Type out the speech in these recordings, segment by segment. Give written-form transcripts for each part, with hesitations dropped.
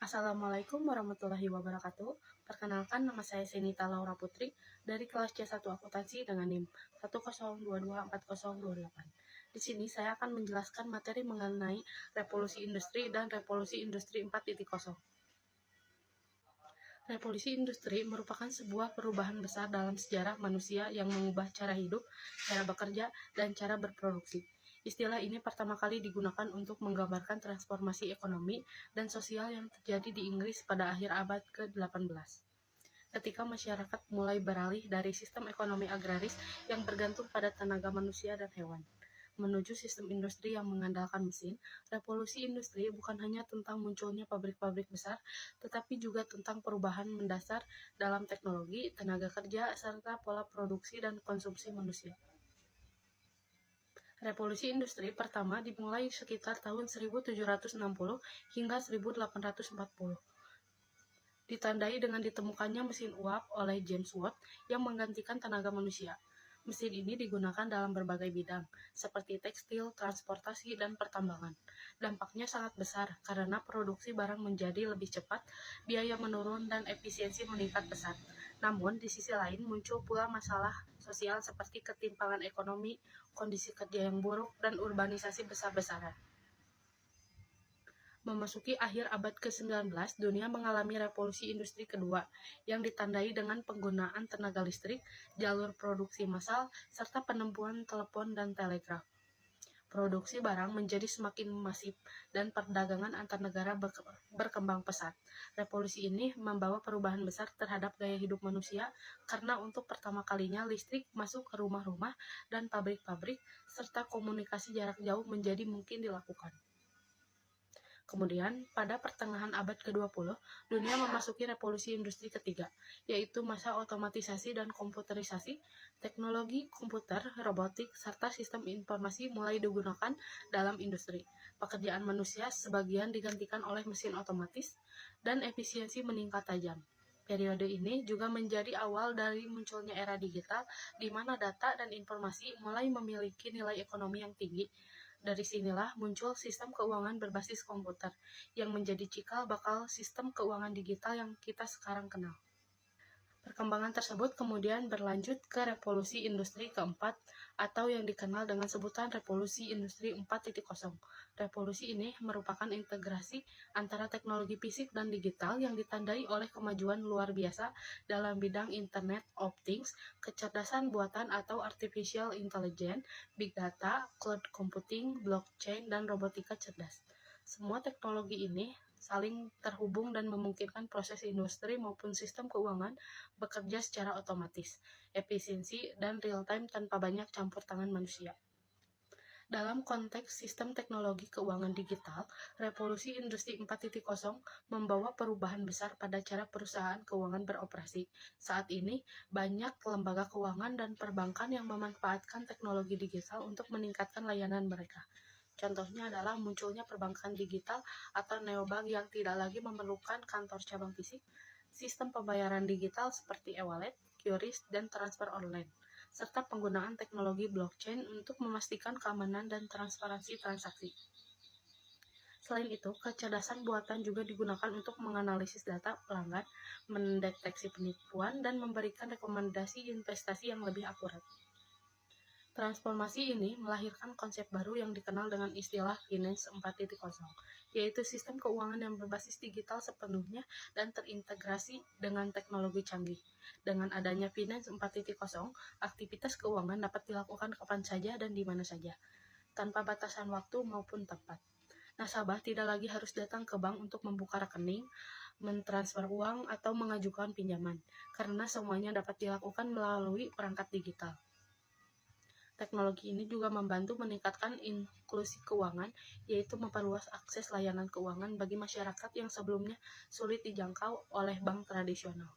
Assalamualaikum warahmatullahi wabarakatuh. Perkenalkan, nama saya Senita Laura Putri dari kelas C1 Akuntansi dengan NIM 102240028. Di sini saya akan menjelaskan materi mengenai revolusi industri dan revolusi industri 4.0. Revolusi industri merupakan sebuah perubahan besar dalam sejarah manusia yang mengubah cara hidup, cara bekerja, dan cara berproduksi. Istilah ini pertama kali digunakan untuk menggambarkan transformasi ekonomi dan sosial yang terjadi di Inggris pada akhir abad ke-18. Ketika masyarakat mulai beralih dari sistem ekonomi agraris yang bergantung pada tenaga manusia dan hewan, menuju sistem industri yang mengandalkan mesin. Revolusi industri bukan hanya tentang munculnya pabrik-pabrik besar, tetapi juga tentang perubahan mendasar dalam teknologi, tenaga kerja, serta pola produksi dan konsumsi manusia. Revolusi industri pertama dimulai sekitar tahun 1760 hingga 1840. Ditandai dengan ditemukannya mesin uap oleh James Watt yang menggantikan tenaga manusia. Mesin ini digunakan dalam berbagai bidang, seperti tekstil, transportasi, dan pertambangan. Dampaknya sangat besar karena produksi barang menjadi lebih cepat, biaya menurun, dan efisiensi meningkat pesat. Namun, di sisi lain muncul pula masalah sosial seperti ketimpangan ekonomi, kondisi kerja yang buruk, dan urbanisasi besar-besaran. Memasuki akhir abad ke-19, dunia mengalami revolusi industri kedua yang ditandai dengan penggunaan tenaga listrik, jalur produksi massal, serta penemuan telepon dan telegraf. Produksi barang menjadi semakin masif dan perdagangan antar negara berkembang pesat. Revolusi ini membawa perubahan besar terhadap gaya hidup manusia karena untuk pertama kalinya listrik masuk ke rumah-rumah dan pabrik-pabrik, serta komunikasi jarak jauh menjadi mungkin dilakukan. Kemudian, pada pertengahan abad ke-20, dunia memasuki revolusi industri ketiga, yaitu masa otomatisasi dan komputerisasi. Teknologi komputer, robotik, serta sistem informasi mulai digunakan dalam industri. Pekerjaan manusia sebagian digantikan oleh mesin otomatis, dan efisiensi meningkat tajam. Periode ini juga menjadi awal dari munculnya era digital, di mana data dan informasi mulai memiliki nilai ekonomi yang tinggi. Dari sinilah muncul sistem keuangan berbasis komputer, yang menjadi cikal bakal sistem keuangan digital yang kita sekarang kenal. Perkembangan tersebut kemudian berlanjut ke revolusi industri keempat atau yang dikenal dengan sebutan revolusi industri 4.0. Revolusi ini merupakan integrasi antara teknologi fisik dan digital yang ditandai oleh kemajuan luar biasa dalam bidang Internet of Things, kecerdasan buatan atau artificial intelligence, big data, cloud computing, blockchain, dan robotika cerdas. Semua teknologi ini saling terhubung dan memungkinkan proses industri maupun sistem keuangan bekerja secara otomatis, efisiensi, dan real-time tanpa banyak campur tangan manusia. Dalam konteks sistem teknologi keuangan digital, revolusi industri 4.0 membawa perubahan besar pada cara perusahaan keuangan beroperasi. Saat ini, banyak lembaga keuangan dan perbankan yang memanfaatkan teknologi digital untuk meningkatkan layanan mereka. Contohnya adalah munculnya perbankan digital atau neobank yang tidak lagi memerlukan kantor cabang fisik, sistem pembayaran digital seperti e-wallet, QRIS, dan transfer online, serta penggunaan teknologi blockchain untuk memastikan keamanan dan transparansi transaksi. Selain itu, kecerdasan buatan juga digunakan untuk menganalisis data pelanggan, mendeteksi penipuan, dan memberikan rekomendasi investasi yang lebih akurat. Transformasi ini melahirkan konsep baru yang dikenal dengan istilah Finance 4.0, yaitu sistem keuangan yang berbasis digital sepenuhnya dan terintegrasi dengan teknologi canggih. Dengan adanya Finance 4.0, aktivitas keuangan dapat dilakukan kapan saja dan di mana saja, tanpa batasan waktu maupun tempat. Nasabah tidak lagi harus datang ke bank untuk membuka rekening, mentransfer uang, atau mengajukan pinjaman, karena semuanya dapat dilakukan melalui perangkat digital. Teknologi ini juga membantu meningkatkan inklusi keuangan, yaitu memperluas akses layanan keuangan bagi masyarakat yang sebelumnya sulit dijangkau oleh bank tradisional.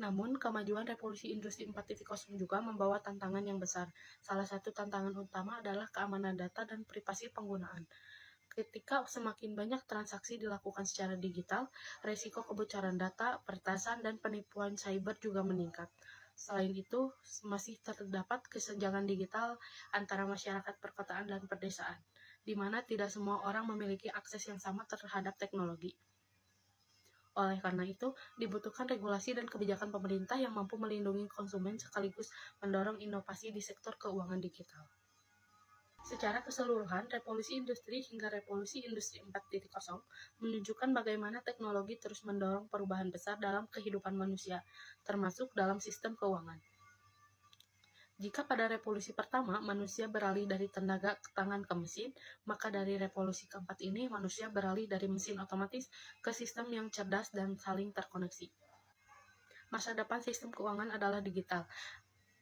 Namun, kemajuan revolusi industri 4.0 juga membawa tantangan yang besar. Salah satu tantangan utama adalah keamanan data dan privasi penggunaan. Ketika semakin banyak transaksi dilakukan secara digital, resiko kebocoran data, peretasan, dan penipuan cyber juga meningkat. Selain itu, masih terdapat kesenjangan digital antara masyarakat perkotaan dan pedesaan. di mana tidak semua orang memiliki akses yang sama terhadap teknologi. Oleh karena itu, dibutuhkan regulasi dan kebijakan pemerintah yang mampu melindungi konsumen sekaligus mendorong inovasi di sektor keuangan digital. Secara keseluruhan, revolusi industri hingga revolusi industri 4.0 menunjukkan bagaimana teknologi terus mendorong perubahan besar dalam kehidupan manusia, termasuk dalam sistem keuangan. Jika pada revolusi pertama manusia beralih dari tenaga ke tangan ke mesin, maka dari revolusi keempat ini manusia beralih dari mesin otomatis ke sistem yang cerdas dan saling terkoneksi. Masa depan sistem keuangan adalah digital,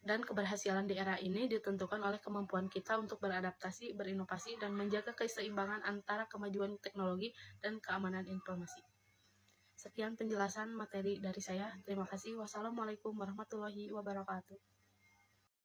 dan keberhasilan di era ini ditentukan oleh kemampuan kita untuk beradaptasi, berinovasi, dan menjaga keseimbangan antara kemajuan teknologi dan keamanan informasi. Sekian penjelasan materi dari saya. Terima kasih. Wassalamualaikum warahmatullahi wabarakatuh.